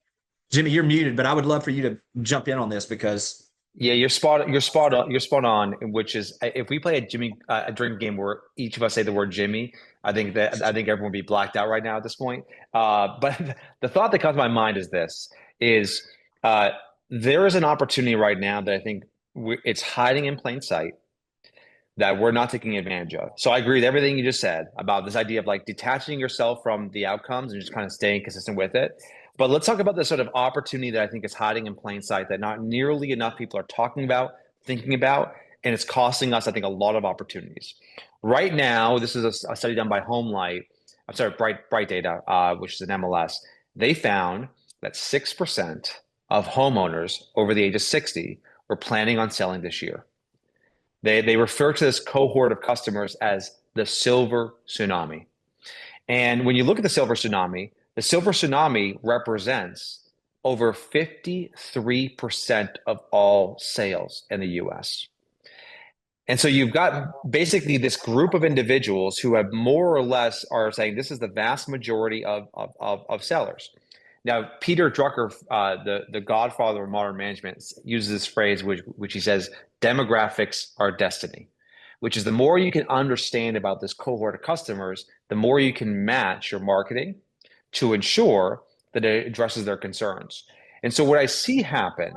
Jimmy, you're muted, but I would love for you to jump in on this because yeah, you're spot on, which is if we play a drink game where each of us say the word Jimmy, I think everyone would be blacked out right now at this point. But the thought that comes to my mind is there is an opportunity right now that I think it's hiding in plain sight that we're not taking advantage of. So I agree with everything you just said about this idea of like detaching yourself from the outcomes and just kind of staying consistent with it. But let's talk about the sort of opportunity that I think is hiding in plain sight that not nearly enough people are talking about, thinking about, and it's costing us, I think, a lot of opportunities. Right now, this is a study done by Bright Data, which is an MLS. They found that 6% of homeowners over the age of 60 were planning on selling this year. They refer to this cohort of customers as the silver tsunami. And when you look at the silver tsunami represents over 53% of all sales in the US. And so you've got basically this group of individuals who have more or less are saying this is the vast majority of sellers. Now, Peter Drucker, the godfather of modern management, uses this phrase, which he says, demographics are destiny, which is the more you can understand about this cohort of customers, the more you can match your marketing to ensure that it addresses their concerns. And so what I see happen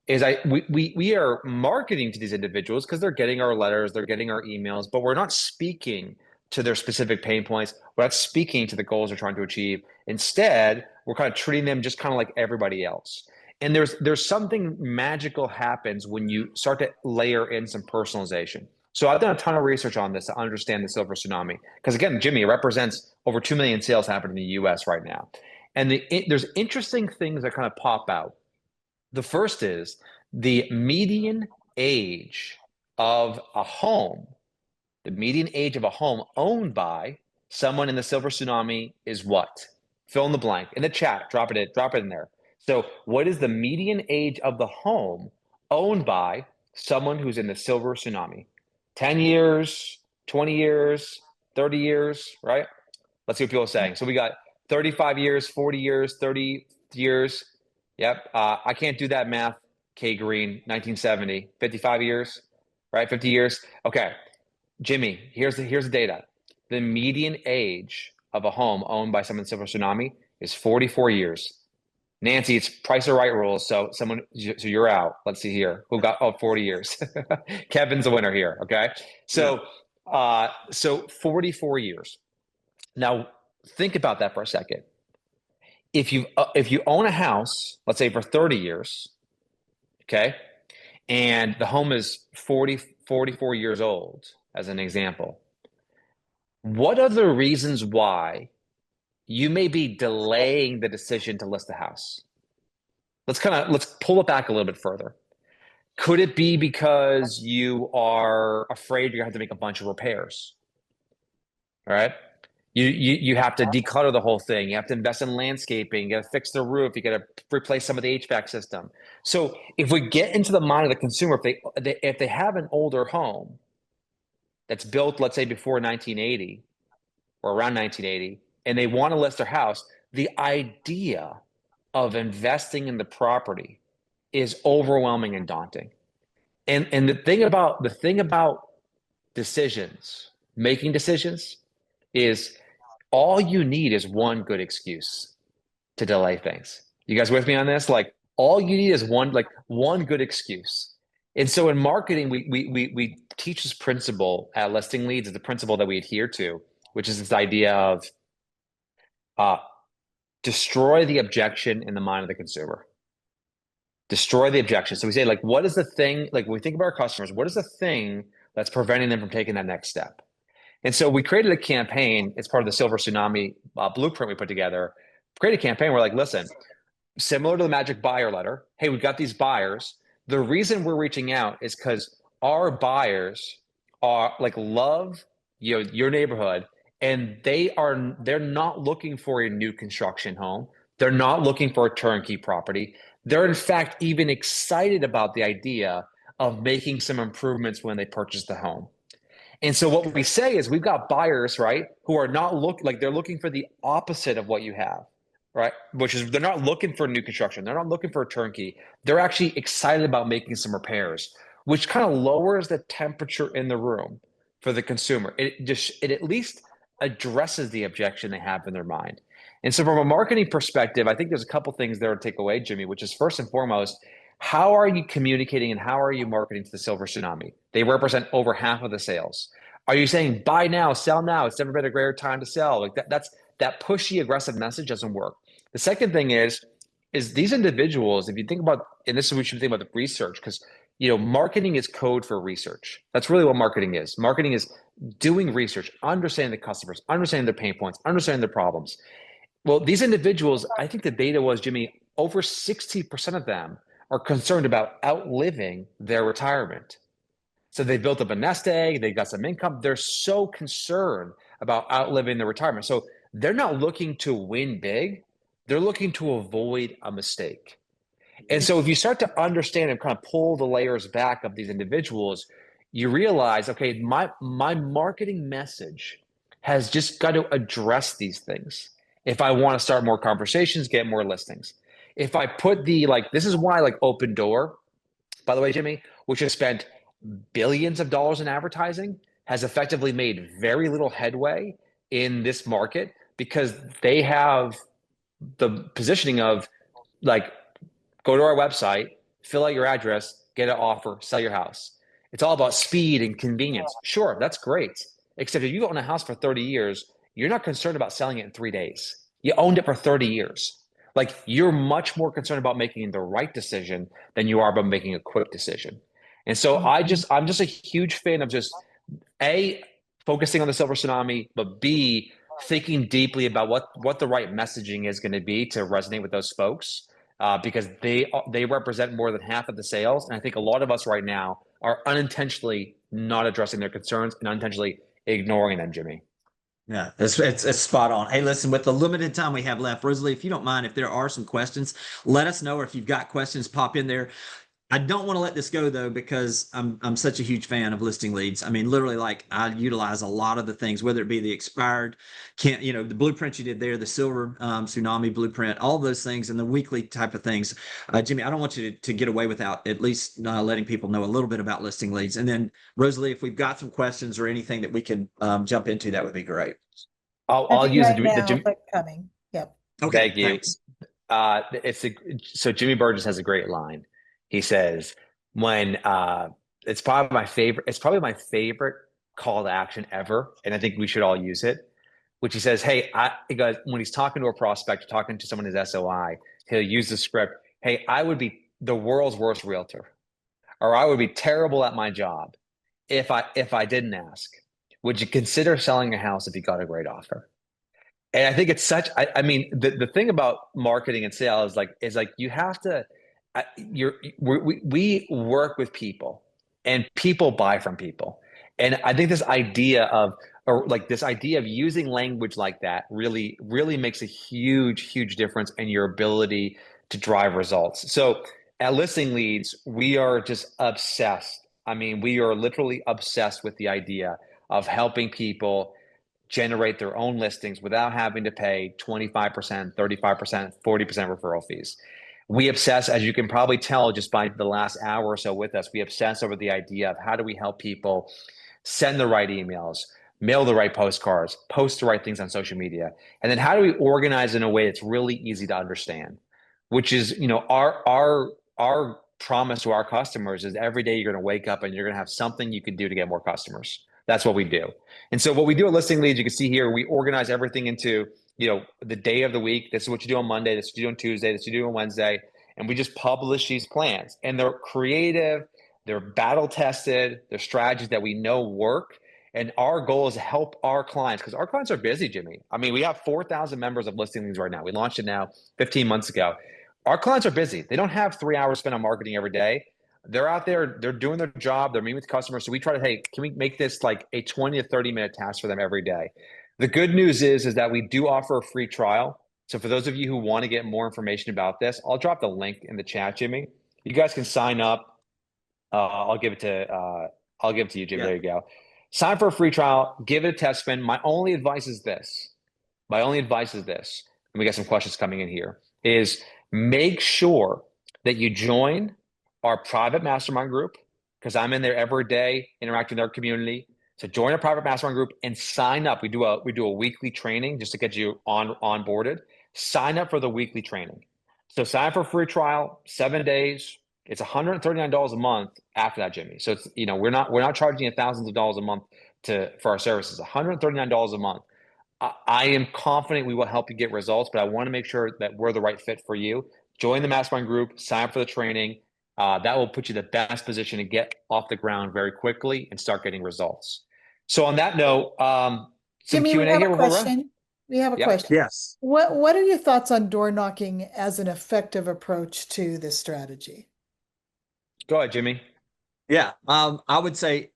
is we are marketing to these individuals because they're getting our letters, they're getting our emails, but we're not speaking to their specific pain points. We're not speaking to the goals they're trying to achieve. Instead, we're kind of treating them just kind of like everybody else. And there's something magical happens when you start to layer in some personalization. So I've done a ton of research on this to understand the silver tsunami. Because again, Jimmy, it represents over 2 million sales happening in the US right now. And there's interesting things that kind of pop out. The first is the median age of a home. The median age of a home owned by someone in the silver tsunami is what? Fill in the blank. In the chat, drop it in there. So what is the median age of the home owned by someone who's in the silver tsunami? 10 years, 20 years, 30 years, right? Let's see what people are saying. So we got 35 years, 40 years, 30 years. Yep. I can't do that math. K Green, 1970, 55 years, right? 50 years. Okay. Jimmy, here's the data. The median age of a home owned by someone in silver tsunami is 44 years. Nancy, it's Price or Right rules. So you're out. Let's see here. Who got 40 years? Kevin's the winner here. Okay. So 44 years. Now think about that for a second. If you own a house, let's say for 30 years, okay, and the home is 44 years old, as an example, what are the reasons why you may be delaying the decision to list the house? Let's pull it back a little bit further. Could it be because you are afraid you're going to have to make a bunch of repairs? All right. You have to declutter the whole thing. You have to invest in landscaping. You got to fix the roof. You got to replace some of the HVAC system. So if we get into the mind of the consumer, if they have an older home that's built, let's say before 1980 or around 1980, and they want to list their house, the idea of investing in the property is overwhelming and daunting. And the thing about making decisions is all you need is one good excuse to delay things. You guys with me on this? Like all you need is one good excuse. And so in marketing, we teach this principle at Listing Leads, is the principle that we adhere to, which is this idea of uh, destroy the objection in the mind of the consumer. Destroy the objection. So we say, like, what is the thing, like when we think about our customers, what is the thing that's preventing them from taking that next step? And so we created a campaign. It's part of the Silver Tsunami blueprint we put together. Create a campaign. We're like, listen, similar to the magic buyer letter. Hey, we've got these buyers. The reason we're reaching out is because our buyers are like love your neighborhood, and they're not looking for a new construction home. They're not looking for a turnkey property. They're in fact even excited about the idea of making some improvements when they purchase the home. And so what we say is we've got buyers, right, who are not they're looking for the opposite of what you have, right? Which is they're not looking for new construction. They're not looking for a turnkey. They're actually excited about making some repairs, which kind of lowers the temperature in the room for the consumer. It at least addresses the objection they have in their mind. And so from a marketing perspective, I think there's a couple things there to take away, Jimmy, which is first and foremost, how are you communicating and how are you marketing to the Silver Tsunami? They represent over half of the sales. Are you saying buy now, sell now? It's never been a greater time to sell. Like that pushy, aggressive message doesn't work. The second thing is these individuals, if you think about, and this is what we should think about the research, because marketing is code for research. That's really what marketing is. Marketing is doing research, understanding the customers, understanding their pain points, understanding their problems. Well, these individuals, I think the data was, Jimmy, over 60% of them are concerned about outliving their retirement. So they built up a nest egg, they got some income. They're so concerned about outliving their retirement. So they're not looking to win big, they're looking to avoid a mistake. And so if you start to understand and kind of pull the layers back of these individuals, you realize, okay, my marketing message has just got to address these things. If I want to start more conversations, get more listings. If I put this is why Open Door, by the way, Jimmy, which has spent billions of dollars in advertising, has effectively made very little headway in this market because they have the positioning of go to our website, fill out your address, get an offer, sell your house. It's all about speed and convenience. Sure, that's great. Except if you've owned a house for 30 years, you're not concerned about selling it in 3 days. You owned it for 30 years. You're much more concerned about making the right decision than you are about making a quick decision. And so I'm just a huge fan of just A, focusing on the Silver Tsunami, but B, thinking deeply about what the right messaging is going to be to resonate with those folks. Because they represent more than half of the sales. And I think a lot of us right now are unintentionally not addressing their concerns and unintentionally ignoring them, Jimmy. Yeah, it's spot on. Hey, listen, with the limited time we have left, Rosalie, if you don't mind, if there are some questions, let us know, or if you've got questions, pop in there. I don't want to let this go though, because I'm such a huge fan of Listing Leads. I mean, literally, I utilize a lot of the things, whether it be the expired, the blueprint you did there, the Silver Tsunami blueprint, all those things, and the weekly type of things. Jimmy, I don't want you to get away without at least letting people know a little bit about Listing Leads. And then Rosalie, if we've got some questions or anything that we can jump into, that would be great. I'll use right the now, but coming. Yep. Okay, thank you. Thanks. So Jimmy Burgess has a great line. He says, when it's probably my favorite call to action ever, and I think we should all use it, which he says, hey, when he's talking to a prospect, talking to someone in his SOI, he'll use the script, hey, I would be the world's worst realtor, or I would be terrible at my job if I didn't ask. Would you consider selling a house if you got a great offer? And I think it's I mean, the thing about marketing and sales is you have to, we work with people and people buy from people. And I think this idea of using language like that really, really makes a huge, huge difference in your ability to drive results. So at Listing Leads, we are just obsessed. I mean, we are literally obsessed with the idea of helping people generate their own listings without having to pay 25%, 35%, 40% referral fees. We obsess, as you can probably tell just by the last hour or so with us, we obsess over the idea of how do we help people send the right emails, mail the right postcards, post the right things on social media, and then how do we organize in a way that's really easy to understand. which is, you know, our promise to our customers is every day you're going to wake up and you're going to have something you can do to get more customers. That's what we do. And so what we do at Listing Leads, you can see here, we organize everything into, you know, the day of the week. This is what you do on Monday. This is what you do on Tuesday. This is what you do on Wednesday. And we just publish these plans. And they're creative. They're battle tested. They're strategies that we know work. And our goal is to help our clients, because our clients are busy, Jimmy. I mean, we have 4,000 members of Listing Leads right now. We launched it now 15 months ago. Our clients are busy. They don't have 3 hours spent on marketing every day. They're out there, they're doing their job, they're meeting with customers. So we try to, hey, can we make this like a 20 to 30-minute task for them every day? The good news is that we do offer a free trial. So for those of you who want to get more information about this, I'll drop the link in the chat, Jimmy. You guys can sign up. I'll give it to you, Jimmy. Yeah. There you go. Sign for a free trial, give it a test spin. My only advice is this. And we got some questions coming in here, is make sure that you join our private mastermind group, because I'm in there every day interacting with our community. So join a private mastermind group and sign up. We do a weekly training just to get you onboarded. Sign up for the weekly training. So sign up for a free trial, 7 days. It's $139 a month after that, Jimmy. So it's, you know, we're not charging you thousands of dollars a month for our services. $139 a month. I am confident we will help you get results, but I want to make sure that we're the right fit for you. Join the mastermind group, sign up for the training. That will put you in the best position to get off the ground very quickly and start getting results. So on that note, some Jimmy, Q&A we have here. a question. We have a question. Yes. What are your thoughts on door knocking as an effective approach to this strategy? Go ahead, Jimmy. Yeah. I would say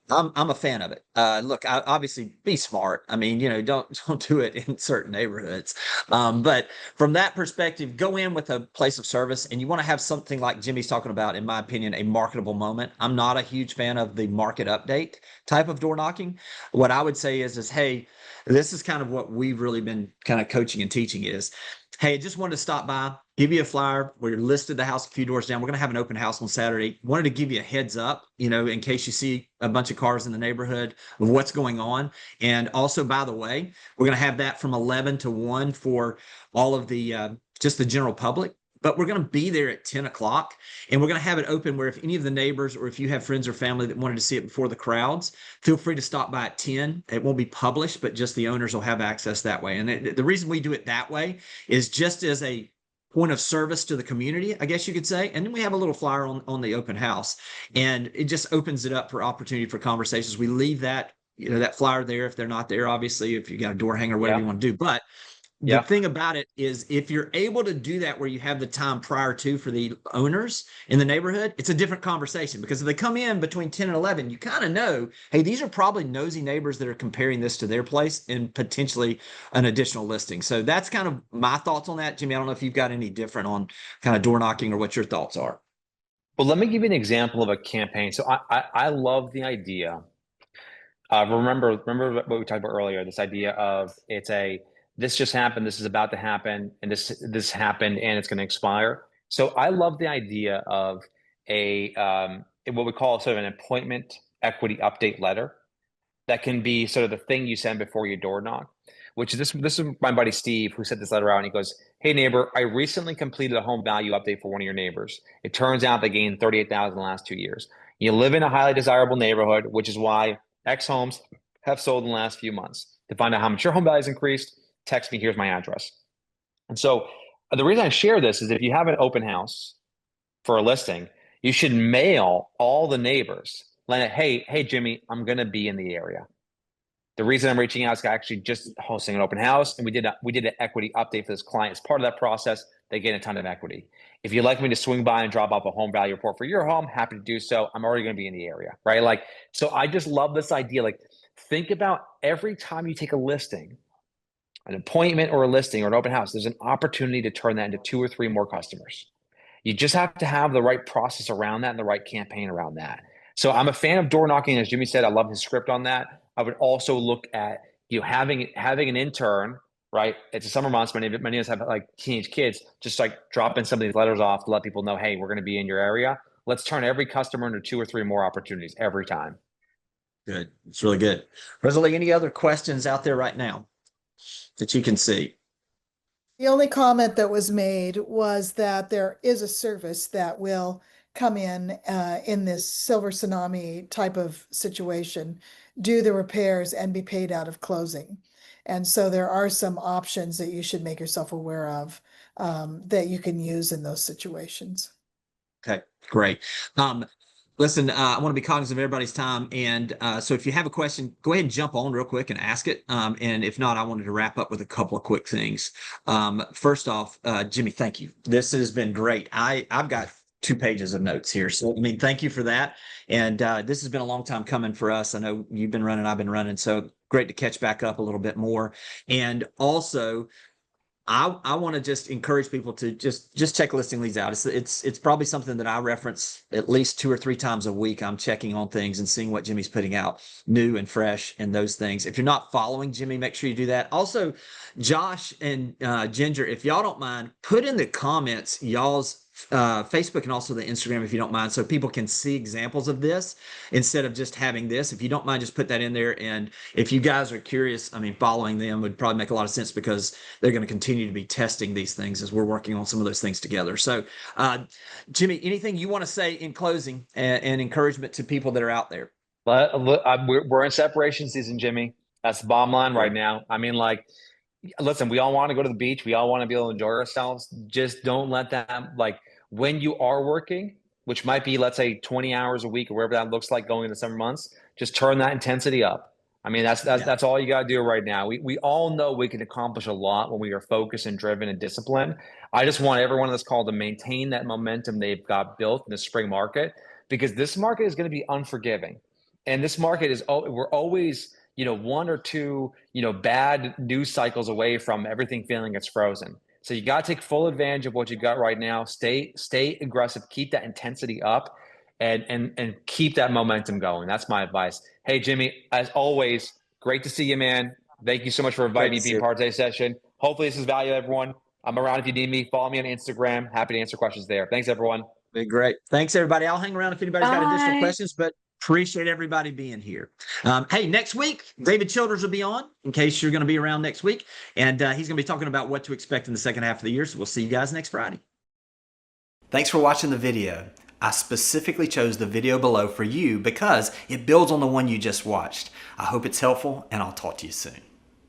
I'm a fan of it. Look, obviously be smart. I mean, you know, don't do it in certain neighborhoods. But from that perspective, go in with a place of service, and you want to have something like Jimmy's talking about, in my opinion, a marketable moment. I'm not a huge fan of the market update type of door knocking. What I would say is, hey, this is kind of what we've really been kind of coaching and teaching is, hey, just wanted to stop by, give you a flyer. We're listed the house a few doors down. We're going to have an open house on Saturday. Wanted to give you a heads up, you know, in case you see a bunch of cars in the neighborhood of what's going on. And also, by the way, we're going to have that from 11 to 1 for all of the just the general public. But we're going to be there at 10 o'clock, and we're going to have it open where if any of the neighbors, or if you have friends or family that wanted to see it before the crowds, feel free to stop by at 10. It won't be published, but just the owners will have access that way. And the reason we do it that way is just as a point of service to the community, I guess you could say. And then we have a little flyer on the open house, and it just opens it up for opportunity for conversations. We leave that, you know, that flyer there if they're not there, obviously, if you got a door hanger, whatever you want to do. But the thing about it is, if you're able to do that where you have the time prior to for the owners in the neighborhood, it's a different conversation, because if they come in between 10 and 11, you kind of know, hey, these are probably nosy neighbors that are comparing this to their place and potentially an additional listing. So that's kind of my thoughts on that. Jimmy, I don't know if you've got any different on kind of door knocking or what your thoughts are. Well, let me give you an example of a campaign. So I love the idea. Remember what we talked about earlier, this idea of this just happened, this is about to happen, and this happened, and it's going to expire. So I love the idea of what we call sort of an appointment equity update letter that can be sort of the thing you send before you door knock, which this is my buddy Steve who sent this letter out, and he goes, "Hey neighbor, I recently completed a home value update for one of your neighbors. It turns out they gained 38,000 in the last 2 years. You live in a highly desirable neighborhood, which is why X homes have sold in the last few months. To find out how much your home value has increased, text me, here's my address." And so the reason I share this is if you have an open house for a listing, you should mail all the neighbors, like, hey, Jimmy, I'm going to be in the area. The reason I'm reaching out is actually just hosting an open house, and we did an equity update for this client. As part of that process, they get a ton of equity. If you'd like me to swing by and drop off a home value report for your home, happy to do so. I'm already going to be in the area, right? Like, so I just love this idea. Like, think about every time you take a listing, an appointment or a listing or an open house, there's an opportunity to turn that into 2 or 3 more customers. You just have to have the right process around that and the right campaign around that. So I'm a fan of door knocking. As Jimmy said, I love his script on that. I would also look at, you know, having an intern, right? It's a summer months. Many of us have like teenage kids, just like dropping some of these letters off to let people know, hey, we're going to be in your area. Let's turn every customer into 2 or 3 more opportunities every time. Good. It's really good. Rosalie, any other questions out there right now that you can see? The only comment that was made was that there is a service that will come in this silver tsunami type of situation, do the repairs and be paid out of closing. And so there are some options that you should make yourself aware of that you can use in those situations. Okay, great. Listen, I want to be cognizant of everybody's time. And so if you have a question, go ahead and jump on real quick and ask it. And if not, I wanted to wrap up with a couple of quick things. First off, Jimmy, thank you. This has been great. I've got 2 pages of notes here. So, I mean, thank you for that. And this has been a long time coming for us. I know you've been running, I've been running. So great to catch back up a little bit more. And also, I want to just encourage people to just check listing leads out. It's probably something that I reference at least 2 or 3 times a week. I'm checking on things and seeing what Jimmy's putting out new and fresh and those things. If you're not following Jimmy, make sure you do that. Also, Josh and Ginger, if y'all don't mind, put in the comments y'all's Facebook and also the Instagram if you don't mind, so people can see examples of this instead of just having this. If you don't mind, just put that in there. And if you guys are curious, I mean, following them would probably make a lot of sense because they're going to continue to be testing these things as we're working on some of those things together. So, Jimmy, anything you want to say in closing and encouragement to people that are out there? We're in separation season, Jimmy. That's the bottom line right now. I mean, like, listen, we all want to go to the beach. We all want to be able to enjoy ourselves. Just don't let that, like, when you are working, which might be, let's say, 20 hours a week or whatever that looks like going into summer months, just turn that intensity up. I mean, that's all you got to do right now. We all know we can accomplish a lot when we are focused and driven and disciplined. I just want everyone on this call to maintain that momentum they've got built in the spring market, because this market is going to be unforgiving. And this market is, we're always, 1 or 2, bad news cycles away from everything feeling it's frozen. So you got to take full advantage of what you got right now. Stay aggressive, keep that intensity up, and keep that momentum going. That's my advice. Hey, Jimmy, as always, great to see you, man. Thank you so much for inviting me to be part of today's session. Hopefully this is valuable, everyone. I'm around if you need me. Follow me on Instagram. Happy to answer questions there. Thanks, everyone. Great. Thanks, everybody. I'll hang around if anybody's got additional questions, but appreciate everybody being here. Hey, next week, David Childers will be on in case you're going to be around next week. And he's going to be talking about what to expect in the second half of the year. So we'll see you guys next Friday. Thanks for watching the video. I specifically chose the video below for you because it builds on the one you just watched. I hope it's helpful, and I'll talk to you soon.